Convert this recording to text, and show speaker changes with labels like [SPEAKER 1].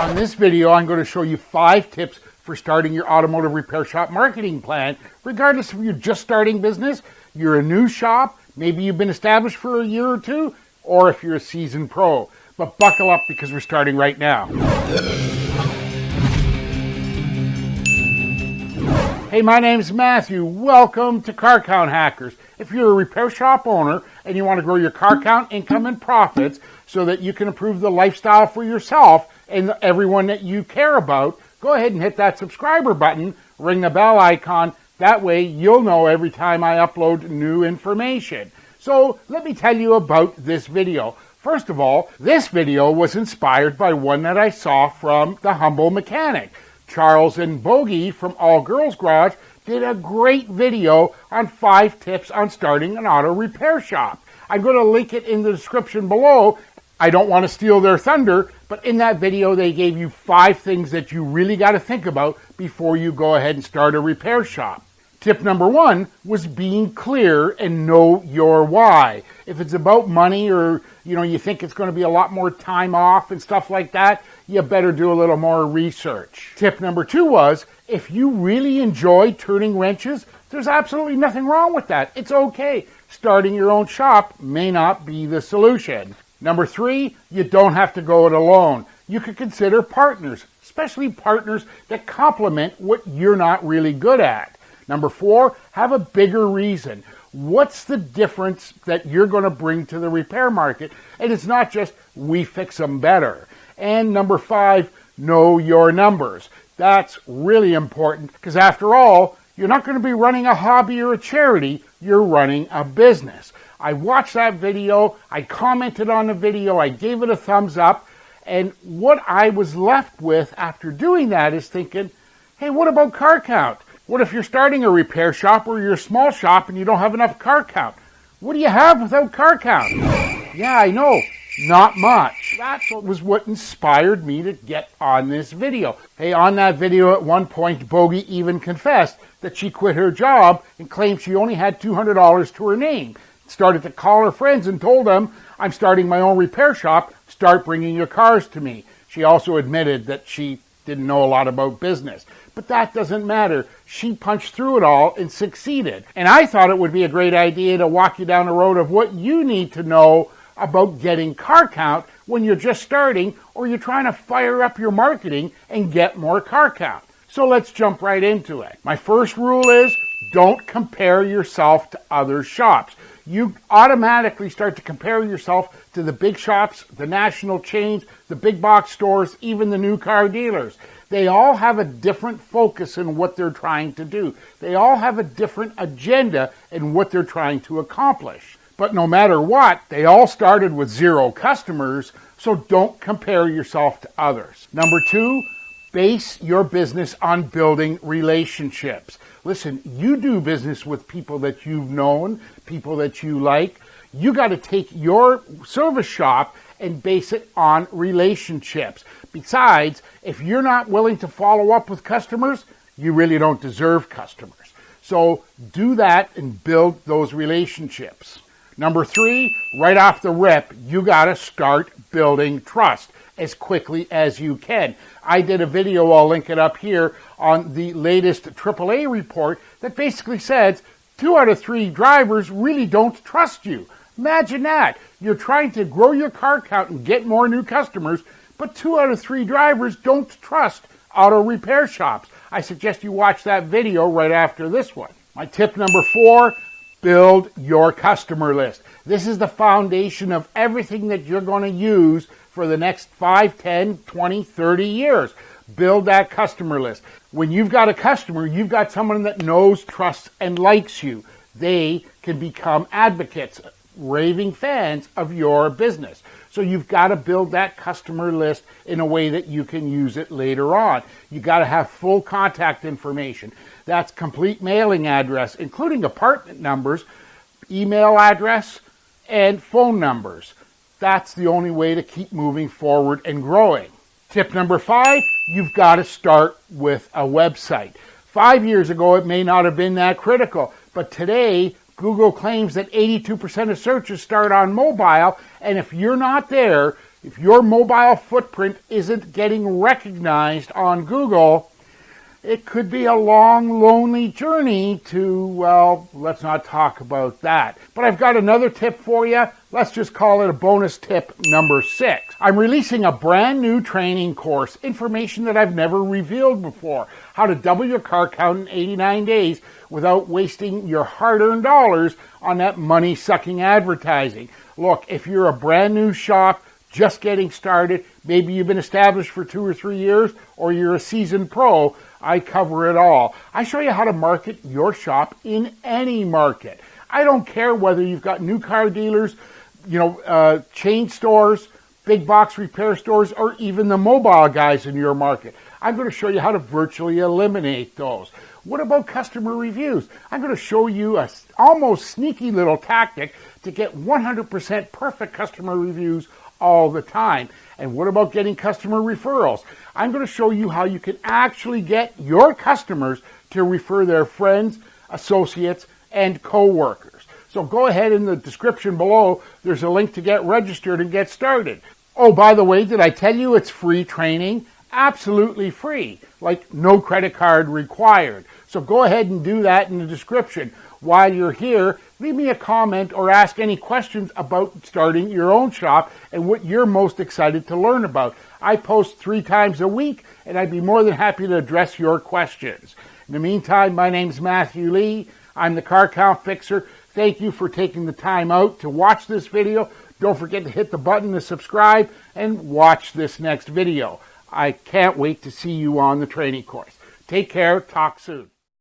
[SPEAKER 1] On this video, I'm going to show you 5 tips for starting your automotive repair shop marketing plan, regardless if you're just starting business, you're a new shop, maybe you've been established for a year or two, or if you're a seasoned pro. But buckle up because we're starting right now. Hey, my name's Matthew. Welcome to Car Count Hackers. If you're a repair shop owner and you want to grow your car count, income, and profits so that you can improve the lifestyle for yourself and everyone that you care about, go ahead and hit that subscriber button, ring the bell icon. That way you'll know every time I upload new information. So let me tell you about this video. First of all, this video was inspired by one that I saw from the HumbleMechanic. Charles and Bogey from All Girls Garage did a great video on 5 tips on starting an auto repair shop. I'm going to link it in the description below. I don't want to steal their thunder, but in that video they gave you 5 things that you really got to think about before you go ahead and start a repair shop. Tip number 1 was being clear and know your why. If it's about money or you think it's going to be a lot more time off and stuff like that, you better do a little more research. Tip number 2 was, if you really enjoy turning wrenches, there's absolutely nothing wrong with that. It's okay. Starting your own shop may not be the solution. Number 3, you don't have to go it alone. You could consider partners, especially partners that complement what you're not really good at. Number 4, have a bigger reason. What's the difference that you're going to bring to the repair market? And it's not just, we fix them better. And number 5, know your numbers. That's really important because after all, you're not going to be running a hobby or a charity, you're running a business. I watched that video, I commented on the video, I gave it a thumbs up, and what I was left with after doing that is thinking, hey, what about car count? What if you're starting a repair shop or you're a small shop and you don't have enough car count? What do you have without car count? Yeah, I know. Not much. That's what inspired me to get on this video. Hey, on that video at one point, Bogey even confessed that she quit her job and claimed she only had $200 to her name. Started to call her friends and told them, I'm starting my own repair shop. Start bringing your cars to me. She also admitted that she didn't know a lot about business. But that doesn't matter. She punched through it all and succeeded. And I thought it would be a great idea to walk you down the road of what you need to know about getting car count when you're just starting or you're trying to fire up your marketing and get more car count. So let's jump right into it. My first rule is don't compare yourself to other shops. You automatically start to compare yourself to the big shops, the national chains, the big box stores, even the new car dealers. They all have a different focus in what they're trying to do. They all have a different agenda in what they're trying to accomplish. But no matter what, they all started with 0 customers, so don't compare yourself to others. Number 2, base your business on building relationships. Listen, you do business with people that you've known, people that you like. You got to take your service shop and base it on relationships. Besides, if you're not willing to follow up with customers, you really don't deserve customers. So do that and build those relationships. Number 3, right off the rip, you got to start building trust as quickly as you can. I did a video, I'll link it up here, on the latest AAA report that basically says 2 out of 3 drivers really don't trust you. Imagine that. You're trying to grow your car count and get more new customers, but 2 out of 3 drivers don't trust auto repair shops. I suggest you watch that video right after this one. My tip number 4, build your customer list. This is the foundation of everything that you're going to use for the next 5, 10, 20, 30 years. Build that customer list. When you've got a customer, you've got someone that knows, trusts, and likes you. They can become advocates, raving fans of your business. So you've got to build that customer list in a way that you can use it later on. You got to have full contact information. That's complete mailing address, including apartment numbers, email address, and phone numbers. That's the only way to keep moving forward and growing. Tip number 5, you've got to start with a website. 5 years ago, it may not have been that critical, but today, Google claims that 82% of searches start on mobile, and if you're not there, If your mobile footprint isn't getting recognized on Google, it could be a long, lonely journey to, well, let's not talk about that. But I've got another tip for you. Let's just call it a bonus tip number 6. I'm releasing a brand new training course, information that I've never revealed before. How to double your car count in 89 days without wasting your hard-earned dollars on that money-sucking advertising. Look, if you're a brand new shop, just getting started, maybe you've been established for 2 or 3 years, or you're a seasoned pro, I cover it all. I show you how to market your shop in any market. I don't care whether you've got new car dealers, chain stores, big box repair stores, or even the mobile guys in your market. I'm going to show you how to virtually eliminate those. What about customer reviews? I'm going to show you a almost sneaky little tactic to get 100% perfect customer reviews all the time. And what about getting customer referrals? I'm going to show you how you can actually get your customers to refer their friends, associates, and coworkers. So go ahead in the description below. There's a link to get registered and get started. Oh, by the way, did I tell you it's free training? Absolutely free, like no credit card required. So go ahead and do that in the description. While you're here, leave me a comment or ask any questions about starting your own shop and what you're most excited to learn about. I post 3 times a week, and I'd be more than happy to address your questions. In the meantime, my name's Matthew Lee. I'm the Car Count Fixer. Thank you for taking the time out to watch this video. Don't forget to hit the button to subscribe and watch this next video. I can't wait to see you on the training course. Take care. Talk soon.